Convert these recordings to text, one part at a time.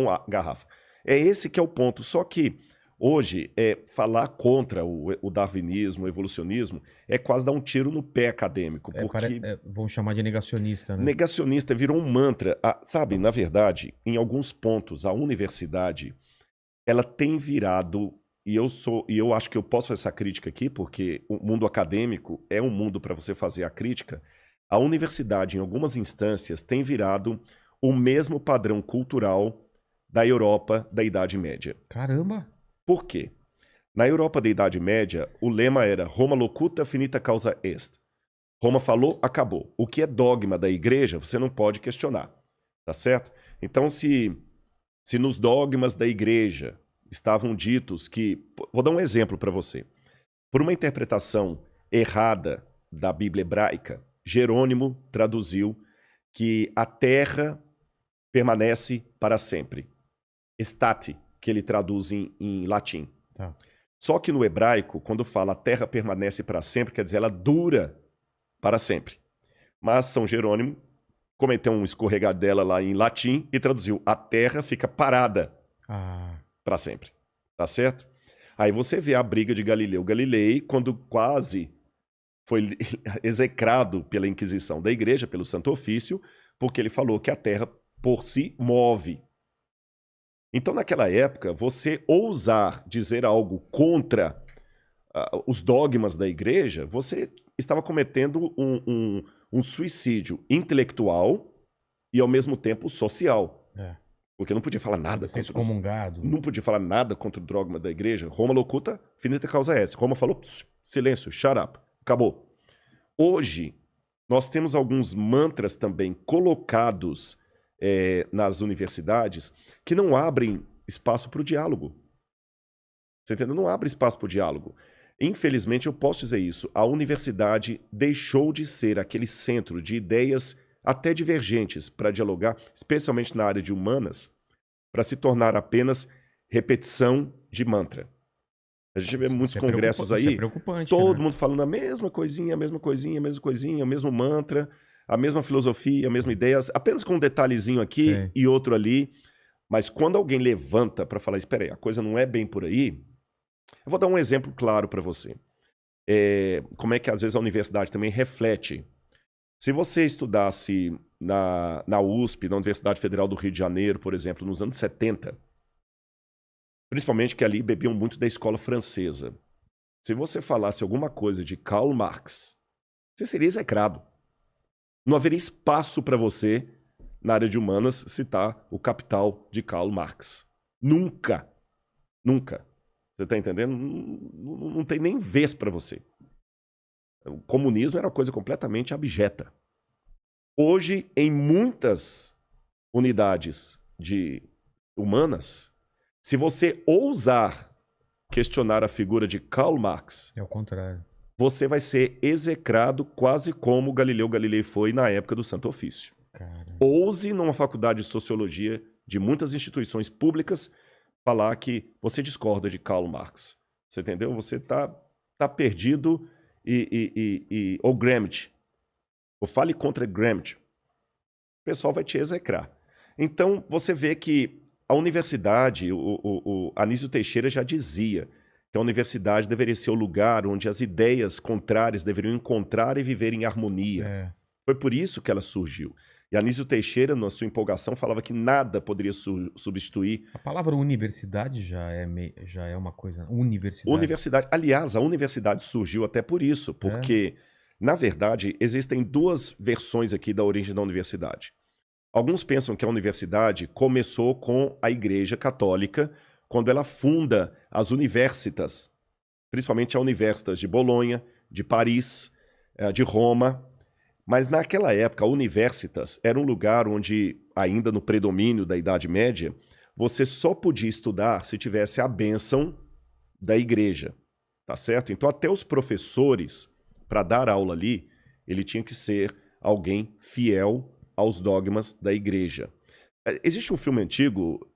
não a garrafa. É esse que é o ponto. Só que hoje, falar contra o darwinismo, o evolucionismo, é quase dar um tiro no pé acadêmico, porque Vão chamar de negacionista, né? negacionista virou um mantra. Sabe, na verdade, em alguns pontos, a universidade, ela tem virado, e eu acho que eu posso fazer essa crítica aqui, porque o mundo acadêmico é um mundo para você fazer a crítica. A universidade, em algumas instâncias, tem virado o mesmo padrão cultural da Europa da Idade Média. Caramba! Por quê? Na Europa da Idade Média, o lema era Roma locuta, finita causa est. Roma falou, acabou. O que é dogma da igreja, você não pode questionar. Tá certo? Então, se nos dogmas da igreja estavam ditos que... Vou dar um exemplo para você. Por uma interpretação errada da Bíblia hebraica, Jerônimo traduziu que a terra permanece para sempre. Estate, que ele traduz em latim. Tá. Só que no hebraico, quando fala a terra permanece para sempre, quer dizer, ela dura para sempre. Mas São Jerônimo cometeu um escorregadela lá em latim e traduziu a terra fica parada para sempre. Tá certo? Aí você vê a briga de Galileu Galilei, quando quase foi execrado pela Inquisição da Igreja, pelo Santo Ofício, porque ele falou que a terra por si move. Então, naquela época, você ousar dizer algo contra os dogmas da igreja, você estava cometendo um suicídio intelectual e, ao mesmo tempo, social. Porque não podia falar nada contra excomungado. Não podia falar nada contra o dogma da igreja. Roma locuta, finita causa est. Roma falou, silêncio, shut up, acabou. Hoje, nós temos alguns mantras também colocados nas universidades que não abrem espaço para o diálogo. Você entendeu? Não abre espaço para o diálogo. Infelizmente, eu posso dizer isso. A universidade deixou de ser aquele centro de ideias até divergentes para dialogar, especialmente na área de humanas, para se tornar apenas repetição de mantra. A gente vê muitos congressos aí, todo mundo falando a mesma coisinha, a mesma coisinha, a mesma coisinha, o mesmo mantra, a mesma filosofia, a mesma ideia, apenas com um detalhezinho aqui e outro ali. Mas quando alguém levanta para falar, espera aí, a coisa não é bem por aí, eu vou dar um exemplo claro para você. Como é que às vezes a universidade também reflete. Se você estudasse na USP, na Universidade Federal do Rio de Janeiro, por exemplo, nos anos 70, principalmente que ali bebiam muito da escola francesa, se você falasse alguma coisa de Karl Marx, você seria execrado. Não haveria espaço para você, na área de humanas, citar o Capital de Karl Marx. Nunca. Nunca. Você está entendendo? Não tem nem vez para você. O comunismo era uma coisa completamente abjeta. Hoje, em muitas unidades de humanas, se você ousar questionar a figura de Karl Marx, é o contrário. Você vai ser execrado quase como Galileu Galilei foi na época do Santo Ofício. Cara. Ouse, numa faculdade de sociologia de muitas instituições públicas, falar que você discorda de Karl Marx. Você entendeu? Você tá perdido ou Gramsci. Ou fale contra Gramsci. O pessoal vai te execrar. Então, você vê que a universidade, o Anísio Teixeira já dizia que a universidade deveria ser o lugar onde as ideias contrárias deveriam encontrar e viver em harmonia. Foi por isso que ela surgiu. E Anísio Teixeira, na sua empolgação, falava que nada poderia substituir... A palavra universidade já é uma coisa... Universidade. Aliás, a universidade surgiu até por isso, porque, na verdade, existem duas versões aqui da origem da universidade. Alguns pensam que a universidade começou com a Igreja Católica, quando ela funda as universitas, principalmente a Universitas de Bolonha, de Paris, de Roma. Mas naquela época, a Universitas era um lugar onde, ainda no predomínio da Idade Média, você só podia estudar se tivesse a bênção da igreja, tá certo? Então até os professores, para dar aula ali, ele tinha que ser alguém fiel aos dogmas da igreja. Existe um filme antigo...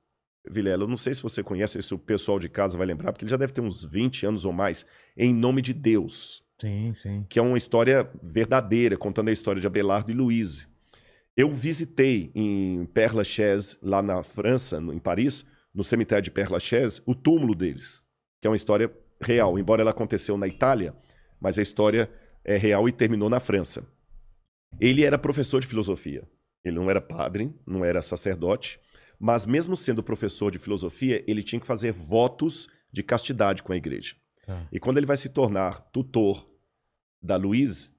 Vilela, eu não sei se você conhece, se o pessoal de casa vai lembrar, porque ele já deve ter uns 20 anos ou mais, Em Nome de Deus. Sim, sim. Que é uma história verdadeira, contando a história de Abelardo e Luíse. Eu visitei em Père Lachaise, lá na França, em Paris, no cemitério de Père Lachaise, o túmulo deles, que é uma história real, embora ela aconteceu na Itália, mas a história é real e terminou na França. Ele era professor de filosofia. Ele não era padre, não era sacerdote, mas mesmo sendo professor de filosofia, ele tinha que fazer votos de castidade com a igreja. Tá. E quando ele vai se tornar tutor da Louise,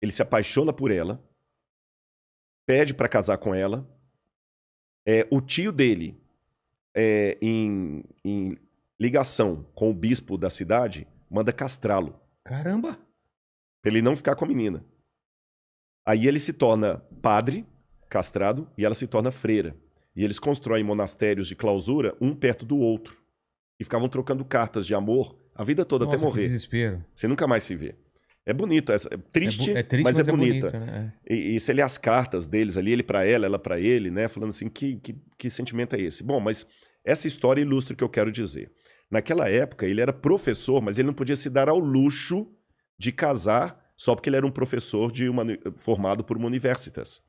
ele se apaixona por ela, pede para casar com ela. O tio dele, em ligação com o bispo da cidade, manda castrá-lo. Caramba! Pra ele não ficar com a menina. Aí ele se torna padre, castrado, e ela se torna freira. E eles constroem monastérios de clausura, um perto do outro. E ficavam trocando cartas de amor a vida toda. Nossa, até morrer. Que desespero. Você nunca mais se vê. É bonito, é triste, mas é bonita. Bonito, né? E você lê as cartas deles ali, ele pra ela pra ele, né? Falando assim, que sentimento é esse? Bom, mas essa história ilustra o que eu quero dizer. Naquela época, ele era professor, mas ele não podia se dar ao luxo de casar só porque ele era um professor formado por uma universitas.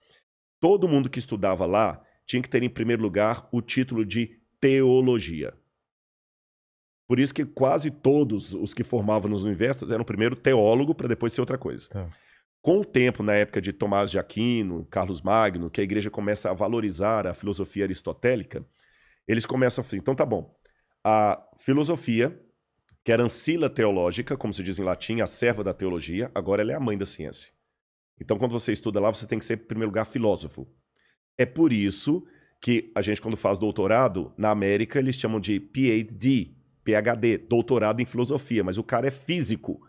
Todo mundo que estudava lá tinha que ter, em primeiro lugar, o título de teologia. Por isso que quase todos os que formavam nos universidades eram primeiro teólogo para depois ser outra coisa. Tá. Com o tempo, na época de Tomás de Aquino, Carlos Magno, que a igreja começa a valorizar a filosofia aristotélica, eles começam a falar, então tá bom, a filosofia, que era ancila teológica, como se diz em latim, a serva da teologia, agora ela é a mãe da ciência. Então quando você estuda lá, você tem que ser, em primeiro lugar, filósofo. É por isso que a gente, quando faz doutorado, na América, eles chamam de PhD, doutorado em filosofia, mas o cara é físico.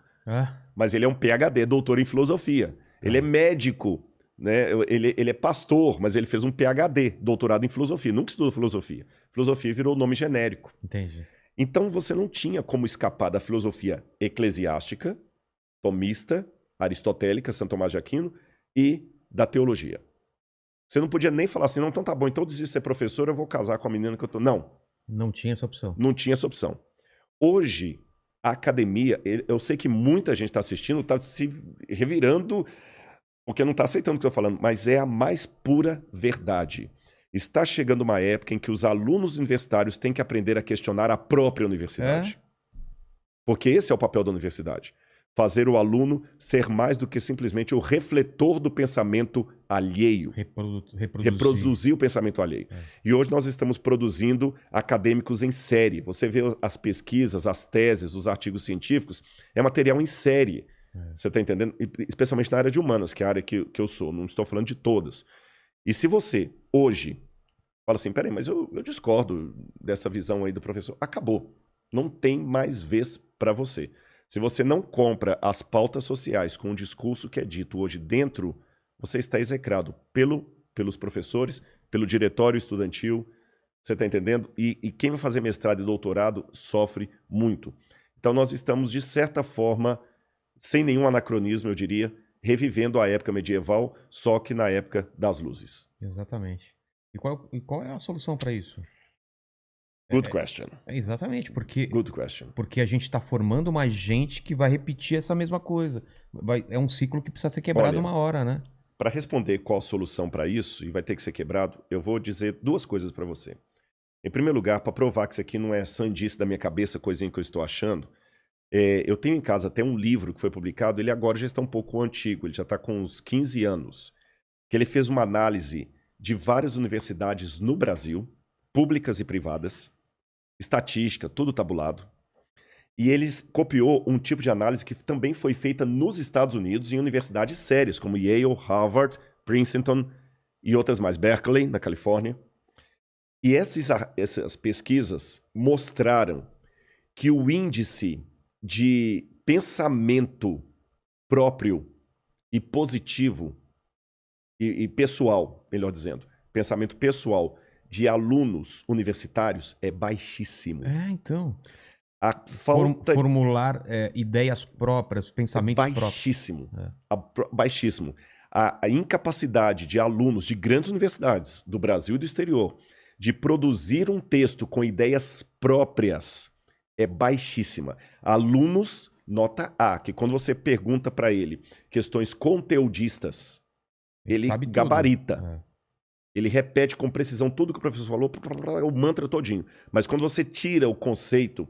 Mas ele é um PhD, doutor em filosofia. Ele é médico, né? Ele é pastor, mas ele fez um PhD, doutorado em filosofia. Nunca estudou filosofia. Filosofia virou nome genérico. Entendi. Então você não tinha como escapar da filosofia eclesiástica, tomista, aristotélica, Santo Tomás de Aquino, e da teologia. Você não podia nem falar assim, não, então tá bom, então eu desisto de ser professor, eu vou casar com a menina que eu tô... Não. Não tinha essa opção. Não tinha essa opção. Hoje, a academia, eu sei que muita gente está assistindo, está se revirando, porque não está aceitando o que eu estou falando, mas é a mais pura verdade. Está chegando uma época em que os alunos universitários têm que aprender a questionar a própria universidade. Porque esse é o papel da universidade. Fazer o aluno ser mais do que simplesmente o refletor do pensamento alheio. Reproduzir o pensamento alheio. E hoje nós estamos produzindo acadêmicos em série. Você vê as pesquisas, as teses, os artigos científicos, é material em série. Você está entendendo? Especialmente na área de humanas, que é a área que eu sou. Não estou falando de todas. E se você, hoje, fala assim, peraí, mas eu discordo dessa visão aí do professor. Acabou. Não tem mais vez para você. Se você não compra as pautas sociais com o discurso que é dito hoje dentro, você está execrado pelos professores, pelo diretório estudantil, você está entendendo? E quem vai fazer mestrado e doutorado sofre muito. Então nós estamos, de certa forma, sem nenhum anacronismo, eu diria, revivendo a época medieval, só que na época das luzes. Exatamente. E qual é a solução para isso? Good question. Exatamente, porque Good question. Porque a gente está formando mais gente que vai repetir essa mesma coisa. É um ciclo que precisa ser quebrado uma hora, né? Para responder qual a solução para isso, e vai ter que ser quebrado, eu vou dizer duas coisas para você. Em primeiro lugar, para provar que isso aqui não é sandice da minha cabeça, coisinha que eu estou achando, eu tenho em casa até um livro que foi publicado, ele agora já está um pouco antigo, ele já está com uns 15 anos, que ele fez uma análise de várias universidades no Brasil, públicas e privadas, estatística, tudo tabulado. E ele copiou um tipo de análise que também foi feita nos Estados Unidos em universidades sérias, como Yale, Harvard, Princeton e outras mais, Berkeley, na Califórnia. E essas pesquisas mostraram que o índice de pensamento próprio e positivo e pessoal, melhor dizendo, pensamento pessoal de alunos universitários é baixíssimo. Então. A falta... Formular ideias próprias, pensamentos baixíssimo. próprios. Baixíssimo. A incapacidade de alunos de grandes universidades do Brasil e do exterior de produzir um texto com ideias próprias é baixíssima. Alunos, nota A, que quando você pergunta para ele questões conteudistas, Ele sabe gabarita. tudo. Ele repete com precisão tudo que o professor falou, o mantra todinho. Mas quando você tira o conceito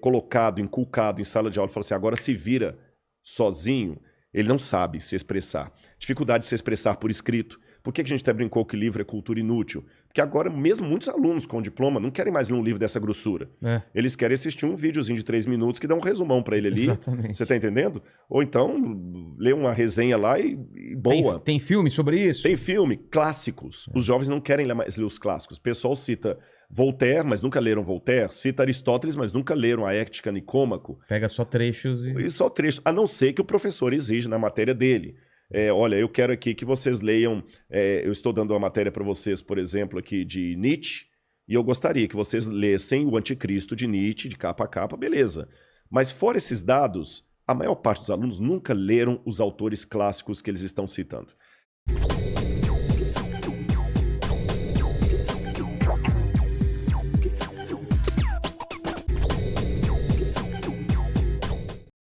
colocado, inculcado em sala de aula e fala assim, agora se vira sozinho, ele não sabe se expressar. Dificuldade de se expressar por escrito. Por que a gente até brincou que livro é cultura inútil? Porque agora, mesmo muitos alunos com diploma não querem mais ler um livro dessa grossura. Eles querem assistir um videozinho de 3 minutos que dá um resumão pra ele ali. Exatamente. Você tá entendendo? Ou então, ler uma resenha lá e boa. Tem filme sobre isso? Tem filme, clássicos. Os jovens não querem mais ler os clássicos. O pessoal cita Voltaire, mas nunca leram Voltaire. Cita Aristóteles, mas nunca leram a Ética Nicômaco. Pega só trechos E só trechos, a não ser que o professor exige na matéria dele. Olha, eu quero aqui que vocês leiam, eu estou dando uma matéria para vocês, por exemplo, aqui de Nietzsche, e eu gostaria que vocês lessem o Anticristo de Nietzsche, de capa a capa, beleza. Mas fora esses dados, a maior parte dos alunos nunca leram os autores clássicos que eles estão citando.